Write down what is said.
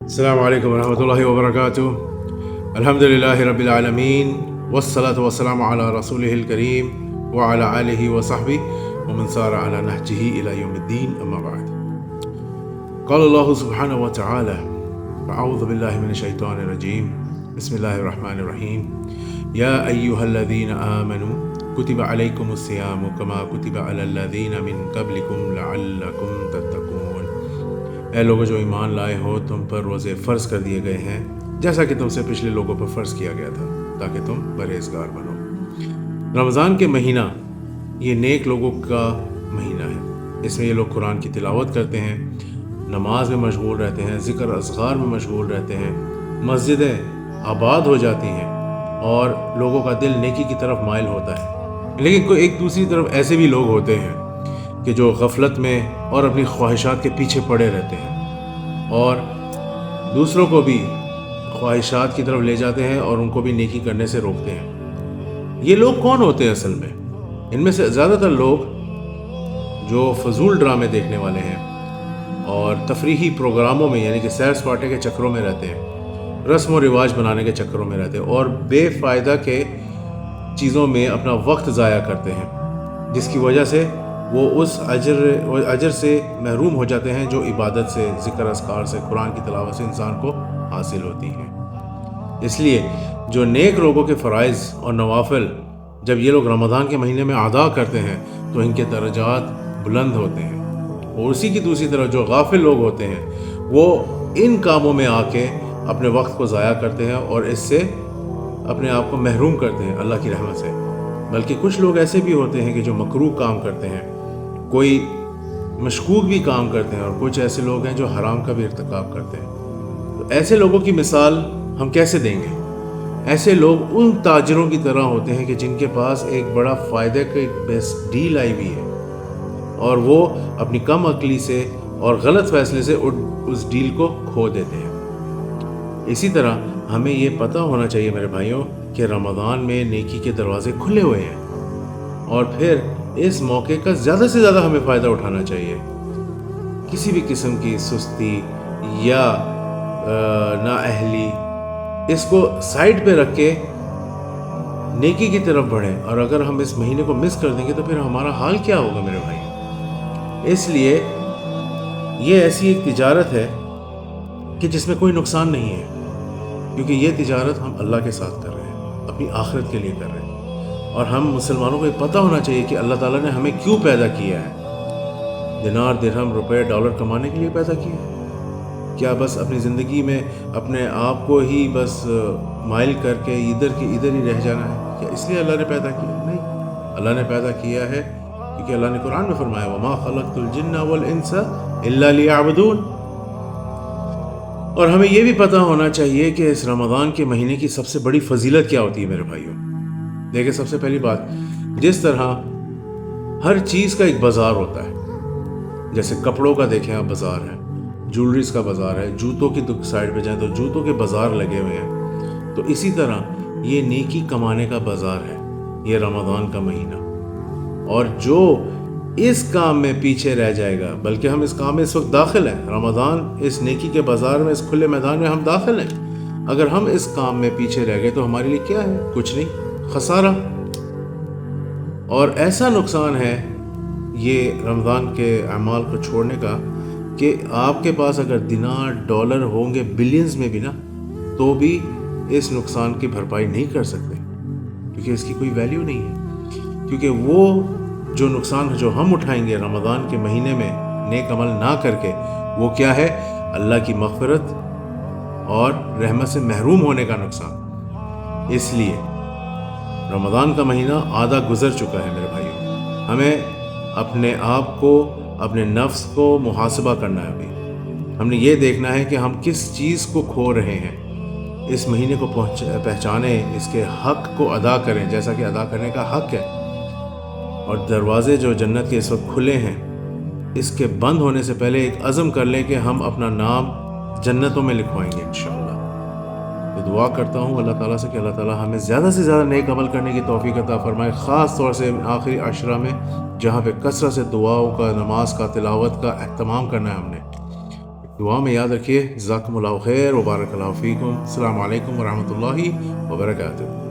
السلام علیکم ورحمۃ اللہ وبرکاتہ۔ الحمد للہ رب العالمین والصلاة والسلام علی رسولہ الکریم وعلی آلہ وصحبہ ومن سار علی نہجہ الی یوم الدین، اما بعد۔ قال اللہ سبحانہ وتعالی اعوذ باللہ من الشیطان الرجیم، بسم اللہ الرحمن الرحیم۔ یا ایہا الذین آمنوا کتب علیکم الصیام کما کتب علی الذین من قبلکم لعلکم تتقون۔ اے لوگوں جو ایمان لائے ہو، تم پر روزے فرض کر دیے گئے ہیں جیسا کہ تم سے پچھلے لوگوں پر فرض کیا گیا تھا تاکہ تم پرہیزگار بنو۔ رمضان کے مہینہ یہ نیک لوگوں کا مہینہ ہے۔ اس میں یہ لوگ قرآن کی تلاوت کرتے ہیں، نماز میں مشغول رہتے ہیں، ذکر اذکار میں مشغول رہتے ہیں، مسجدیں آباد ہو جاتی ہیں اور لوگوں کا دل نیکی کی طرف مائل ہوتا ہے۔ لیکن ایک دوسری طرف ایسے بھی لوگ ہوتے ہیں کہ جو غفلت میں اور اپنی خواہشات کے پیچھے پڑے رہتے ہیں اور دوسروں کو بھی خواہشات کی طرف لے جاتے ہیں اور ان کو بھی نیکی کرنے سے روکتے ہیں۔ یہ لوگ کون ہوتے ہیں اصل میں؟ ان میں سے زیادہ تر لوگ جو فضول ڈرامے دیکھنے والے ہیں اور تفریحی پروگراموں میں یعنی کہ سیر سپاٹے کے چکروں میں رہتے ہیں، رسم و رواج بنانے کے چکروں میں رہتے ہیں اور بے فائدہ کے چیزوں میں اپنا وقت ضائع کرتے ہیں، جس کی وجہ سے وہ اس اجر سے محروم ہو جاتے ہیں جو عبادت سے، ذکر اذکار سے، قرآن کی تلاوت سے انسان کو حاصل ہوتی ہے۔ اس لیے جو نیک لوگوں کے فرائض اور نوافل جب یہ لوگ رمضان کے مہینے میں ادا کرتے ہیں تو ان کے درجات بلند ہوتے ہیں، اور اسی کی دوسری طرف جو غافل لوگ ہوتے ہیں وہ ان کاموں میں آ کے اپنے وقت کو ضائع کرتے ہیں اور اس سے اپنے آپ کو محروم کرتے ہیں اللہ کی رحمت سے۔ بلکہ کچھ لوگ ایسے بھی ہوتے ہیں کہ جو مکروہ کام کرتے ہیں، کوئی مشکوک بھی کام کرتے ہیں، اور کچھ ایسے لوگ ہیں جو حرام کا بھی ارتکاب کرتے ہیں۔ تو ایسے لوگوں کی مثال ہم کیسے دیں گے؟ ایسے لوگ ان تاجروں کی طرح ہوتے ہیں کہ جن کے پاس ایک بڑا فائدے کا ایک بیسٹ ڈیل آئی ہوئی ہے اور وہ اپنی کم عقلی سے اور غلط فیصلے سے اس ڈیل کو کھو دیتے ہیں۔ اسی طرح ہمیں یہ پتہ ہونا چاہیے میرے بھائیوں کہ رمضان میں نیکی کے دروازے کھلے ہوئے ہیں، اور پھر اس موقع کا زیادہ سے زیادہ ہمیں فائدہ اٹھانا چاہیے۔ کسی بھی قسم کی سستی یا نااہلی اس کو سائڈ پہ رکھ کے نیکی کی طرف بڑھیں، اور اگر ہم اس مہینے کو مس کر دیں گے تو پھر ہمارا حال کیا ہوگا میرے بھائی؟ اس لیے یہ ایسی ایک تجارت ہے کہ جس میں کوئی نقصان نہیں ہے، کیونکہ یہ تجارت ہم اللہ کے ساتھ کر رہے ہیں، اپنی آخرت کے لیے کر رہے ہیں۔ اور ہم مسلمانوں کو یہ پتہ ہونا چاہیے کہ اللہ تعالیٰ نے ہمیں کیوں پیدا کیا ہے۔ دینار، درہم، روپے، ڈالر کمانے کے لیے پیدا کیا ہے؟ کیا بس اپنی زندگی میں اپنے آپ کو ہی بس مائل کر کے ادھر ہی رہ جانا ہے؟ کیا اس لیے اللہ نے پیدا کیا؟ نہیں، اللہ نے پیدا کیا ہے کیونکہ اللہ نے قرآن میں فرمایا وَمَا خَلَقْتُ الْجِنَّ وَالْإِنسَ إِلَّا لِيَعْبُدُونَ۔ اور ہمیں یہ بھی پتہ ہونا چاہیے کہ اس رمضان کے مہینے کی سب سے بڑی فضیلت کیا ہوتی ہے میرے بھائیوں۔ دیکھیں، سب سے پہلی بات، جس طرح ہر چیز کا ایک بازار ہوتا ہے، جیسے کپڑوں کا دیکھیں آپ بازار ہے، جولریز کا بازار ہے، جوتوں کی سائڈ پہ جائیں تو جوتوں کے بازار لگے ہوئے ہیں، تو اسی طرح یہ نیکی کمانے کا بازار ہے یہ رمضان کا مہینہ۔ اور جو اس کام میں پیچھے رہ جائے گا، بلکہ ہم اس کام میں اس وقت داخل ہیں، رمضان اس نیکی کے بازار میں، اس کھلے میدان میں ہم داخل ہیں، اگر ہم اس کام میں پیچھے رہ گئے تو ہمارے لیے کیا ہے؟ کچھ نہیں، خسارہ۔ اور ایسا نقصان ہے یہ رمضان کے اعمال کو چھوڑنے کا کہ آپ کے پاس اگر دینار، ڈالر ہوں گے بلینز میں بھی نا، تو بھی اس نقصان کی بھرپائی نہیں کر سکتے، کیونکہ اس کی کوئی ویلیو نہیں ہے۔ کیونکہ وہ جو نقصان جو ہم اٹھائیں گے رمضان کے مہینے میں نیک عمل نہ کر کے، وہ کیا ہے؟ اللہ کی مغفرت اور رحمت سے محروم ہونے کا نقصان۔ اس لیے رمضان کا مہینہ آدھا گزر چکا ہے میرے بھائیوں، ہمیں اپنے آپ کو، اپنے نفس کو محاسبہ کرنا ہے۔ ابھی ہم نے یہ دیکھنا ہے کہ ہم کس چیز کو کھو رہے ہیں، اس مہینے کو پہچانیں، اس کے حق کو ادا کریں جیسا کہ ادا کرنے کا حق ہے۔ اور دروازے جو جنت کے اس وقت کھلے ہیں، اس کے بند ہونے سے پہلے ایک عزم کر لیں کہ ہم اپنا نام جنتوں میں لکھوائیں گے انشاءاللہ۔ تو دعا کرتا ہوں اللہ تعالیٰ سے کہ اللہ تعالیٰ ہمیں زیادہ سے زیادہ نیک عمل کرنے کی توفیق عطا فرمائے، خاص طور سے آخری عشرہ میں جہاں پہ کثرت سے دعاؤں کا، نماز کا، تلاوت کا اہتمام کرنا ہے ہم نے۔ دعا میں یاد رکھیے. جزاکم اللہ خیر و بارک اللہ فیکم. السلام علیکم ورحمۃ اللہ وبرکاتہ.